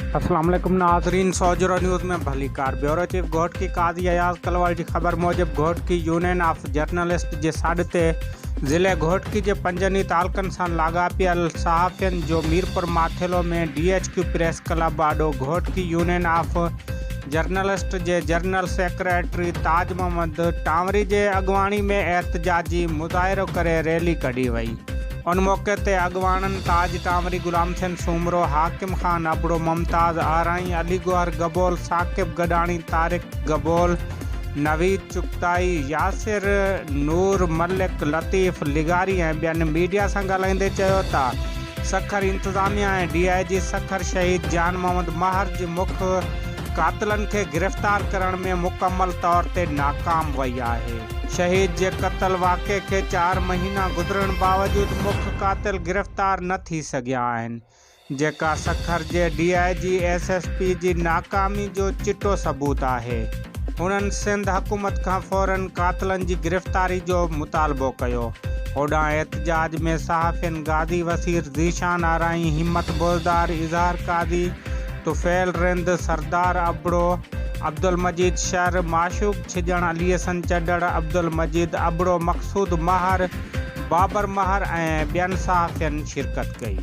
अस्सलाम वालेकुम नाज़रीन, सौजरा न्यूज़ में भली कार। ब्यूरो चीफ घोट की काजी अयाज कलवाल की खबर मूजिब घोट की यूनियन ऑफ जर्नलिस्ट जे सॾ ते ज़िले घोटकी जे 5 तालुकनि सां लाॻापियल सहाफ़ियुनि जो मीरपुर माथेलो में DHQ प्रेस क्लब आॾो घोटकी यूनियन ऑफ जर्नलिस्ट जे जनरल सेक्रेटरी ताज मोहम्मद टांवरी जे अॻवानी में एहतजाजी मुज़ाहिरो करे रैली कढी वई। उन मौके ते अॻवाननि ताज टांवरी, गुलाम हुसैन सूमरो, हाकिम खान अबड़ो, मुमताज़ आराई, अली गौहर गबोल, साकिब गडाणी, तारिक गबोल, नवीद चुगताई, यासिर नूर, मलिक, लतीफ़ लिगारी ऐं ॿियनि मीडिया सां ॻाल्हाईंदे चयो त सखर इंतज़ामिया ऐं DIG सखर शहीद जान मोहम्मद महर जे मुख्य कातिलनि खे गिरफ़्तार करण में मुकमल तौर ते नाकाम वई आहे। शहीद जे क़त्ल वाक़े के 4 महीना गुज़रण बावजूद मुख्य कातिल गिरफ़्तार न थी सघिया आहिनि, जेका सखर जे DIG SSP जी नाकामी जो चिटो सबूत आहे। हुननि सिंध हुकूमत खां फ़ौरन कातिलनि जी गिरफ़्तारी जो मुतालबो कयो। होॾां एहतजाज में सहाफ़ियुनि गाज़ी वसीर, ज़ीशान आराई, हिम्मत बोज़दार, इज़हार कादी, तुफ़ैल रिंद, सरदार अबड़ो, अब्दुल मजीद शर, माशूक छिजण, अली हसन चडड़, अब्दुल मजीद अबड़ो, मक़सूद महर, बाबर महर ऐं ॿियनि सहाफ़ियुनि शिरकत कई।